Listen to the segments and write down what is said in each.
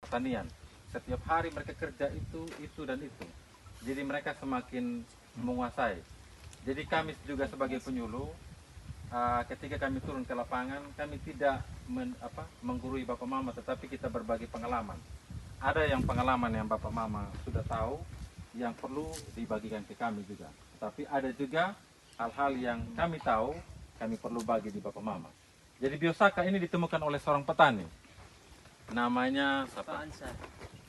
pertanian. Setiap hari mereka kerja itu dan itu. Jadi mereka semakin menguasai. Jadi kami juga sebagai penyuluh, ketika kami turun ke lapangan, kami tidak menggurui Bapak Mama, tetapi kita berbagi pengalaman. Ada yang pengalaman yang Bapak Mama sudah tahu, yang perlu dibagikan ke kami juga. Tapi ada juga hal-hal yang kami tahu, kami perlu bagi di Bapak Mama. Jadi biosaka ini ditemukan oleh seorang petani. Namanya siapa? Pak Ansar.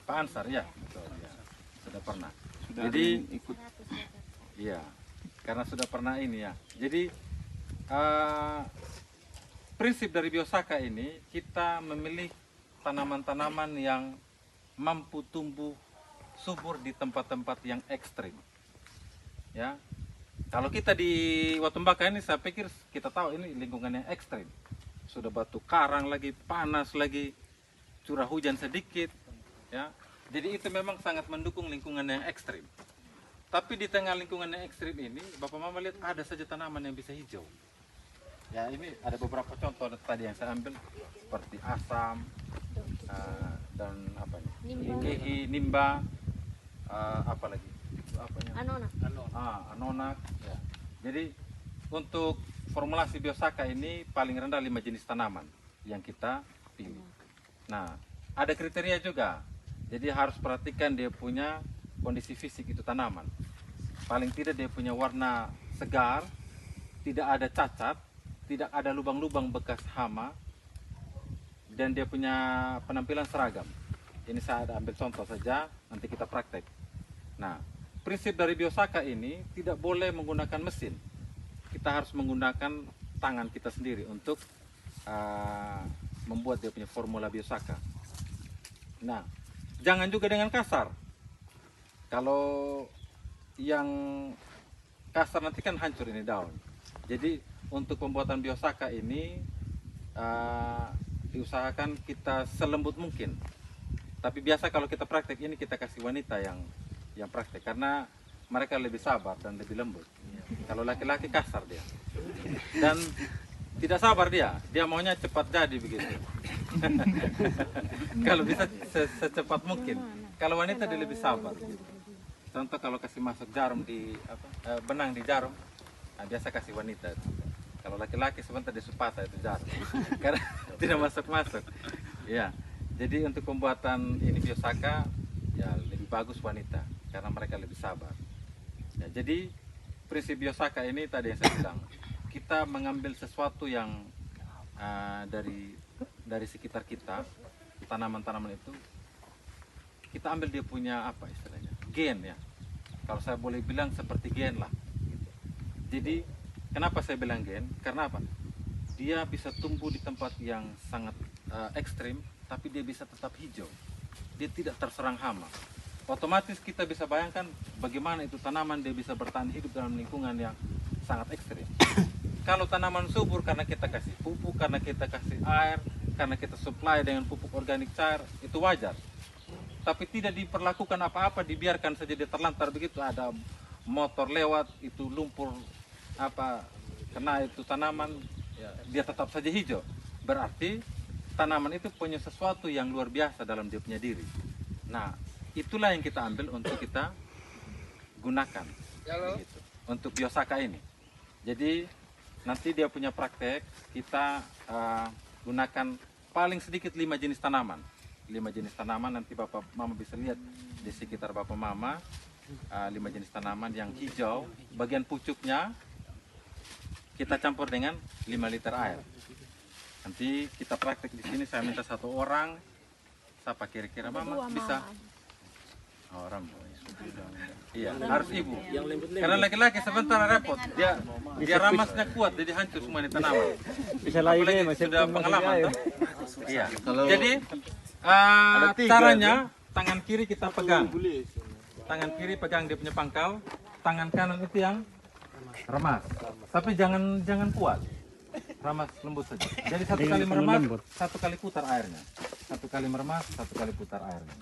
Pak Ansar, ya. Betul, ya. Sudah pernah. Sudah Jadi ikut. iya, karena sudah pernah ini ya. Jadi prinsip dari biosaka ini, kita memilih tanaman-tanaman yang mampu tumbuh subur di tempat-tempat yang ekstrim. Ya, kalau kita di Watumbaka ini, saya pikir kita tahu ini lingkungan yang ekstrim. Sudah batu karang lagi, panas lagi, curah hujan sedikit. Ya, jadi itu memang sangat mendukung lingkungan yang ekstrim. Tapi di tengah lingkungan yang ekstrim ini, Bapak Mama lihat ada saja tanaman yang bisa hijau. Ya, ini ada beberapa contoh tadi yang saya ambil, seperti asam, dan apa nih? Kehi, nimba, apa lagi? Anonak. Anonak. Ya. Jadi untuk formulasi biosaka ini paling rendah 5 jenis tanaman yang kita pilih. Nah, ada kriteria juga. Jadi harus perhatikan dia punya kondisi fisik itu tanaman. Paling tidak dia punya warna segar, tidak ada cacat, tidak ada lubang-lubang bekas hama, dan dia punya penampilan seragam. Ini saya ada ambil contoh saja, nanti kita praktek. Nah, prinsip dari biosaka ini tidak boleh menggunakan mesin. Kita harus menggunakan tangan kita sendiri untuk membuat dia punya formula biosaka. Nah, jangan juga dengan kasar. Kalau yang kasar nanti kan hancur ini daun. Jadi untuk pembuatan biosaka ini diusahakan kita selembut mungkin. Tapi biasa kalau kita praktek ini kita kasih wanita yang praktek, karena mereka lebih sabar dan lebih lembut. Kalau laki-laki kasar dia dan tidak sabar dia maunya cepat jadi begitu. Kalau bisa secepat mungkin. Kalau wanita dia lebih sabar gitu. Contoh kalau kasih masuk jarum di benang di jarum, nah, biasa kasih wanita. Kalau laki-laki sebentar di supata itu jarum karena tidak masuk. Ya, jadi untuk pembuatan ini biosaka ya lebih bagus wanita karena mereka lebih sabar. Ya, jadi prinsip biosaka ini tadi yang saya bilang, kita mengambil sesuatu yang dari sekitar kita, tanaman-tanaman itu, kita ambil dia punya apa istilahnya, gen ya. Kalau saya boleh bilang seperti gen lah. Jadi kenapa saya bilang gen? Karena apa? Dia bisa tumbuh di tempat yang sangat ekstrim, tapi dia bisa tetap hijau. Dia tidak terserang hama. Otomatis kita bisa bayangkan bagaimana itu tanaman dia bisa bertahan hidup dalam lingkungan yang sangat ekstrim. Kalau tanaman subur karena kita kasih pupuk, karena kita kasih air, karena kita supply dengan pupuk organik cair, itu wajar. Tapi tidak diperlakukan apa-apa, dibiarkan saja dia terlantar begitu, ada motor lewat, itu lumpur kena itu tanaman, ya, dia tetap saja hijau. Berarti tanaman itu punya sesuatu yang luar biasa dalam dia punya diri. Nah, itulah yang kita ambil untuk kita gunakan begitu, untuk biosaka ini. Jadi nanti dia punya praktek, kita gunakan paling sedikit 5 jenis tanaman. 5 jenis tanaman, nanti Bapak Mama bisa lihat di sekitar Bapak Mama, 5 jenis tanaman yang hijau. Bagian pucuknya kita campur dengan 5 liter air. Nanti kita praktek di sini, saya minta 1 orang. Siapa kira-kira Mama bisa? Orang. Iya, harus ibu. Karena laki-laki sebentar repot. Dia ramasnya kuat, jadi hancur semua ini tanaman. Bisa lagi Apalagi masih sudah pengalaman. Toh? Iya. Kalau Jadi caranya tangan kiri kita pegang. Tangan kiri pegang dia punya pangkal, tangan kanan itu yang remas. Tapi jangan kuat. Remas lembut saja. Jadi 1 kali meremas, 1 kali putar airnya. 1 kali meremas, 1 kali putar airnya.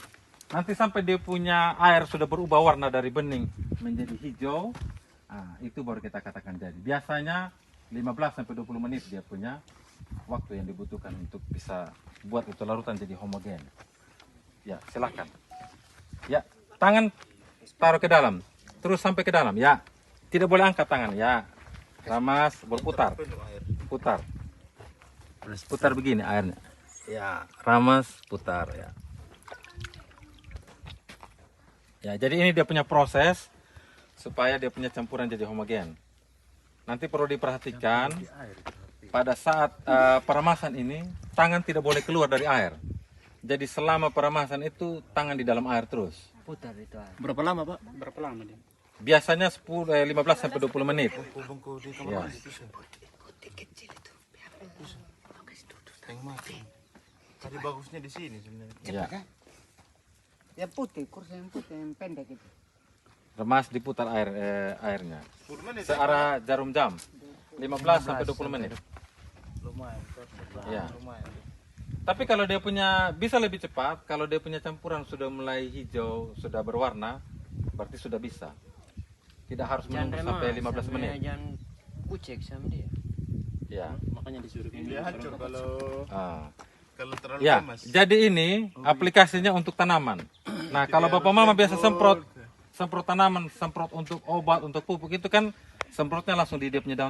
Nanti sampai dia punya air sudah berubah warna dari bening menjadi hijau, itu baru kita katakan jadi. Biasanya 15-20 menit dia punya waktu yang dibutuhkan untuk bisa buat itu larutan jadi homogen. Ya, silakan. Ya, tangan taruh ke dalam. Terus sampai ke dalam. Ya. Tidak boleh angkat tangan. Ya. Ramas, berputar. Putar. Putar begini airnya. Ya, ramas, putar ya. Ya, jadi ini dia punya proses supaya dia punya campuran jadi homogen. Nanti perlu diperhatikan pada saat peremasan ini tangan tidak boleh keluar dari air. Jadi selama peremasan itu tangan di dalam air terus. Putar itu air. Berapa lama, Pak? Berapa lama dia? Biasanya 15 sampai 20 menit. Ya. Tadi bagusnya di sini sebenarnya. Ya. Yang putih, kursi yang putih, yang pendek itu. Remas diputar airnya. Searah jarum jam. 15 sampai 20 menit. Lumayan. Ya. Lumayan. Tapi kalau dia punya bisa lebih cepat, kalau dia punya campuran sudah mulai hijau, sudah berwarna, berarti sudah bisa. Tidak harus menunggu sampai 15 menit. Jangan kucek sama dia. Ya. Makanya disuruh dia hancur kalau terlalu Ya, panas. jadi ini aplikasinya untuk tanaman. Nah, kalau Bapak Mama biasa semprot tanaman, semprot untuk obat, untuk pupuk itu kan semprotnya langsung di dia punya daun